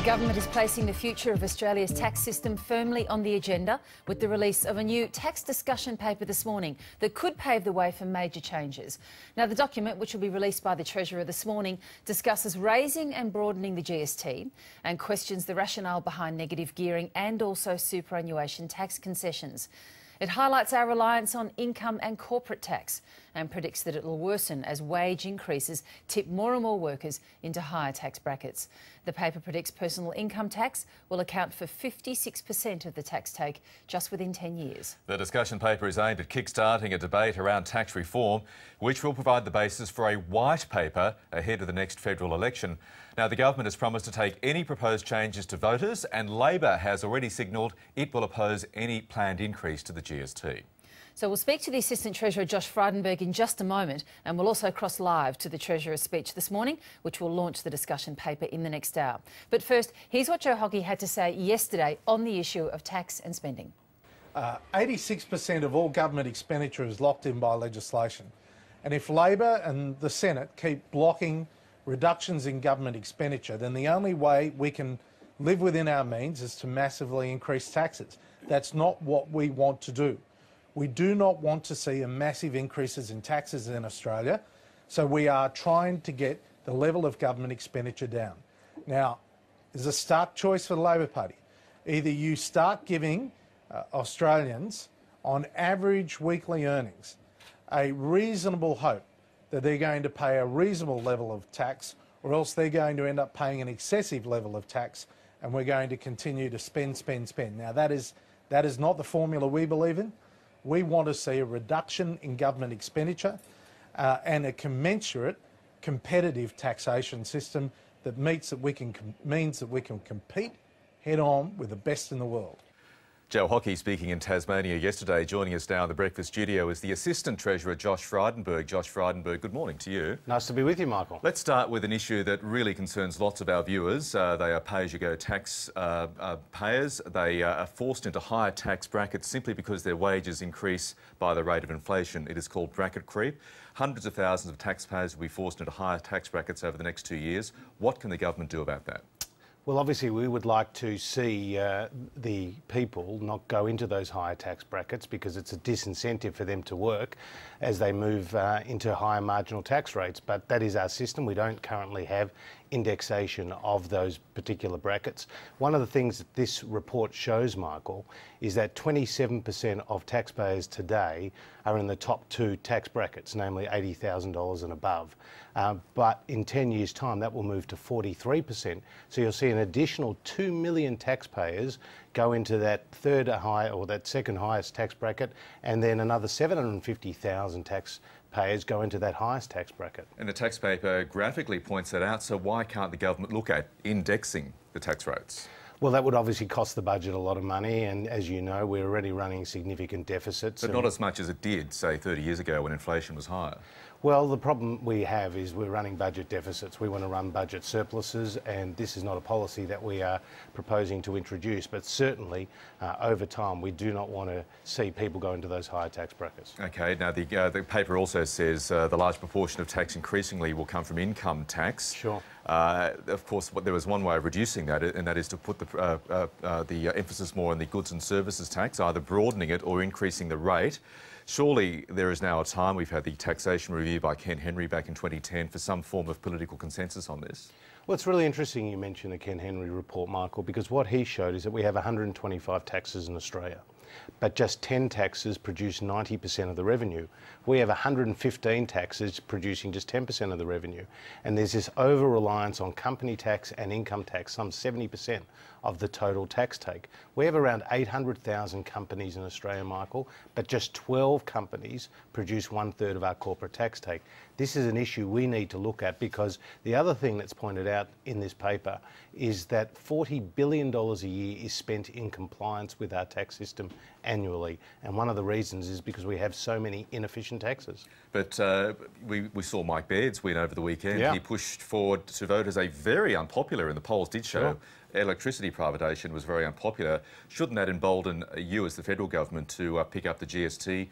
government is placing the future of Australia's tax system firmly on the agenda with the release of a new tax discussion paper this morning that could pave the way for major changes. Now, the document, which will be released by the Treasurer this morning, discusses raising and broadening the GST and questions the rationale behind negative gearing and also superannuation tax concessions. It highlights our reliance on income and corporate tax and predicts that it will worsen as wage increases tip more and more workers into higher tax brackets. The paper predicts personal income tax will account for 56% of the tax take just within 10 years. The discussion paper is aimed at kick-starting a debate around tax reform, which will provide the basis for a white paper ahead of the next federal election. Now, the government has promised to take any proposed changes to voters, and Labor has already signalled it will oppose any planned increase to the GST. So we'll speak to the Assistant Treasurer Josh Frydenberg in just a moment, and we'll also cross live to the Treasurer's speech this morning, which will launch the discussion paper in the next hour. But first, here's what Joe Hockey had to say yesterday on the issue of tax and spending. 86% of all government expenditure is locked in by legislation. And if Labor and the Senate keep blocking reductions in government expenditure, then the only way we can live within our means is to massively increase taxes. That's not what we want to do. We do not want to see massive increases in taxes in Australia, so we are trying to get the level of government expenditure down. Now, there's a stark choice for the Labor Party. Either you start giving Australians, on average weekly earnings, a reasonable hope that they're going to pay a reasonable level of tax, or else they're going to end up paying an excessive level of tax, and we're going to continue to spend. Now, that is not the formula we believe in. We want to see a reduction in government expenditure and a commensurate competitive taxation system that means that we can compete head-on with the best in the world. Joe Hockey speaking in Tasmania yesterday. Joining us now in the breakfast studio is the Assistant Treasurer Josh Frydenberg. Josh Frydenberg, good morning to you. Nice to be with you, Michael. Let's start with an issue that really concerns lots of our viewers. They are pay-as-you-go tax payers. They are forced into higher tax brackets simply because their wages increase by the rate of inflation. It is called bracket creep. Hundreds of thousands of taxpayers will be forced into higher tax brackets over the next 2 years. What can the government do about that? Well, obviously, we would like to see the people not go into those higher tax brackets because it's a disincentive for them to work as they move into higher marginal tax rates. But that is our system. We don't currently have indexation of those particular brackets. One of the things that this report shows, Michael, is that 27% of taxpayers today are in the top two tax brackets, namely $80,000 and above. But in 10 years' time, that will move to 43%. So you'll see an additional 2 million taxpayers go into that third high or that second highest tax bracket, and then another 750,000 taxpayers go into that highest tax bracket. And the tax paper graphically points that out, so why can't the government look at indexing the tax rates? Well, that would obviously cost the budget a lot of money, and as you know, we're already running significant deficits. But not as much as it did, say, 30 years ago when inflation was higher. Well, the problem we have is we're running budget deficits. We want to run budget surpluses, and this is not a policy that we are proposing to introduce. But certainly, over time, we do not want to see people go into those higher tax brackets. OK, now the paper also says the large proportion of tax increasingly will come from income tax. Sure. Of course, there was one way of reducing that, and that is to put the emphasis more on the goods and services tax, either broadening it or increasing the rate. Surely there is now a time, we've had the taxation review by Ken Henry back in 2010, for some form of political consensus on this. Well, it's really interesting you mention the Ken Henry report, Michael, because what he showed is that we have 125 taxes in Australia, but just 10 taxes produce 90% of the revenue. We have 115 taxes producing just 10% of the revenue. And there's this over-reliance on company tax and income tax, some 70% of the total tax take. We have around 800,000 companies in Australia, Michael, but just 12 companies produce 1/3 of our corporate tax take. This is an issue we need to look at, because the other thing that's pointed out in this paper is that $40 billion a year is spent in compliance with our tax system annually. And one of the reasons is because we have so many inefficient taxes. But we saw Mike Baird's win over the weekend. Yeah. He pushed forward to vote as a very unpopular, and the polls did show, Sure. Electricity privatisation was very unpopular. Shouldn't that embolden you as the federal government to pick up the GST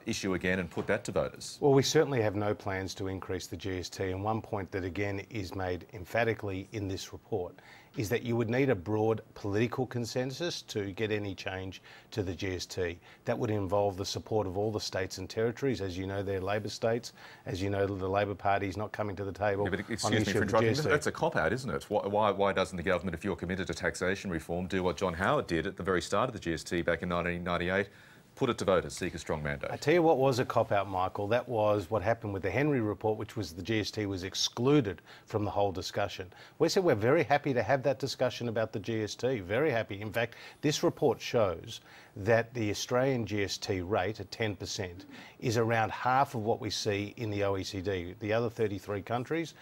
issue again and put that to voters? Well, we certainly have no plans to increase the GST, and one point that again is made emphatically in this report is that you would need a broad political consensus to get any change to the GST. That would involve the support of all the states and territories. As you know, they're Labor states. As you know, the Labor Party is not coming to the table. Yeah, but on excuse the me issue for of the interrupting. GST. That's a cop-out, isn't it? Why doesn't the government, if you're committed to taxation reform, do what John Howard did at the very start of the GST back in 1998? Put it to voters, seek a strong mandate. I tell you what was a cop-out, Michael. That was what happened with the Henry report, which was the GST was excluded from the whole discussion. We said we're very happy to have that discussion about the GST, very happy. In fact, this report shows that the Australian GST rate at 10% is around half of what we see in the OECD. The other 33 countries,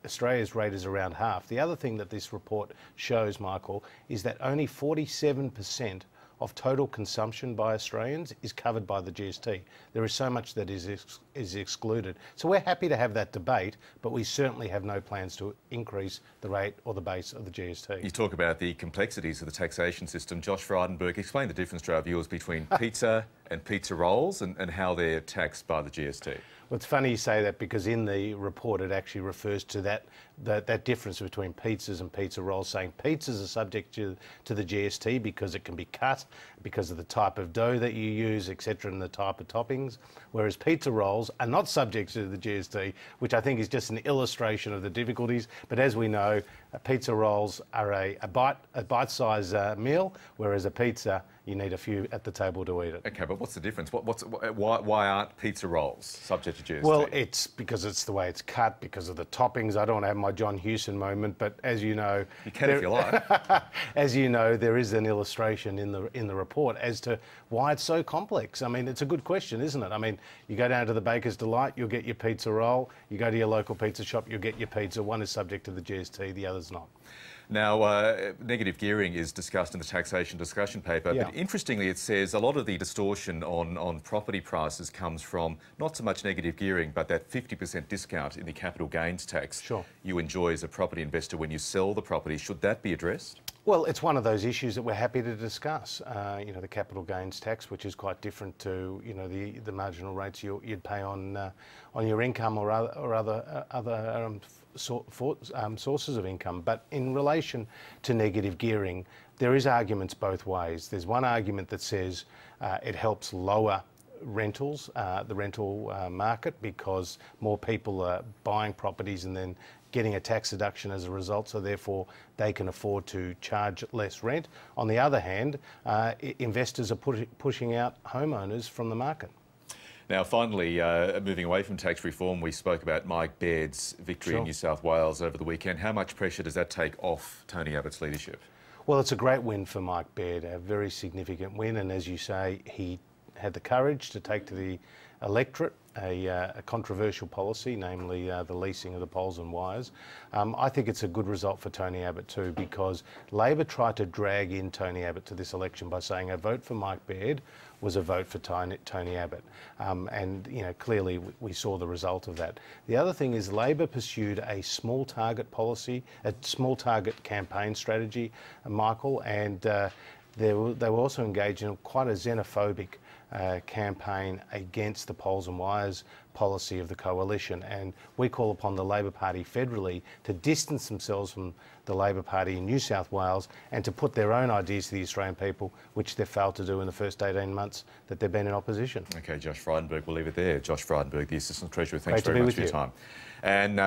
Australia's rate is around half. The other thing that this report shows, Michael, is that only 47% of total consumption by Australians is covered by the GST. There is so much that is excluded. So we're happy to have that debate, but we certainly have no plans to increase the rate or the base of the GST. You talk about the complexities of the taxation system. Josh Frydenberg, explain the difference to our viewers between pizza and pizza rolls and how they're taxed by the GST. Well, it's funny you say that because in the report it actually refers to that difference between pizzas and pizza rolls, saying pizzas are subject to the GST because it can be cut, because of the type of dough that you use, etc., and the type of toppings, whereas pizza rolls are not subject to the GST, which I think is just an illustration of the difficulties. But as we know, pizza rolls are a bite-sized meal, whereas a pizza, you need a few at the table to eat it. Okay, but what's the difference? Why aren't pizza rolls subject to GST? Well, it's because it's the way it's cut, because of the toppings. I don't want to have my John Hewson moment, but as you know... You can if you like. As you know, there is an illustration in the report as to why it's so complex. I mean, it's a good question, isn't it? I mean, you go down to the Baker's Delight, you'll get your pizza roll. You go to your local pizza shop, you'll get your pizza. One is subject to the GST, the other's not. Now, negative gearing is discussed in the taxation discussion paper, Yeah. but interestingly it says a lot of the distortion on property prices comes from not so much negative gearing, but that 50% discount in the capital gains tax you enjoy as a property investor when you sell the property. Should that be addressed? Well, it's one of those issues that we're happy to discuss. You know, the capital gains tax, which is quite different to, you know, the marginal rates you'd pay on your income or other sources of income. But in relation to negative gearing, there is arguments both ways. There's one argument that says it helps lower rentals, the rental market, because more people are buying properties and then getting a tax deduction as a result, so therefore they can afford to charge less rent. On the other hand, investors are pushing out homeowners from the market. Now, finally, moving away from tax reform, we spoke about Mike Baird's victory in New South Wales over the weekend. How much pressure does that take off Tony Abbott's leadership? Well, it's a great win for Mike Baird, a very significant win, and as you say, he had the courage to take to the electorate a controversial policy, namely the leasing of the poles and wires. I think it's a good result for Tony Abbott too, because Labor tried to drag in Tony Abbott to this election by saying a vote for Mike Baird was a vote for Tony Abbott. And, you know, clearly we saw the result of that. The other thing is Labor pursued a small target policy, a small target campaign strategy, Michael, and they were also engaged in quite a xenophobic campaign against the poles and wires policy of the coalition, and we call upon the Labor Party federally to distance themselves from the Labor Party in New South Wales and to put their own ideas to the Australian people, which they've failed to do in the first 18 months that they've been in opposition. Okay, Josh Frydenberg, we'll leave it there. Josh Frydenberg, the Assistant Treasurer, thanks very much for your time. And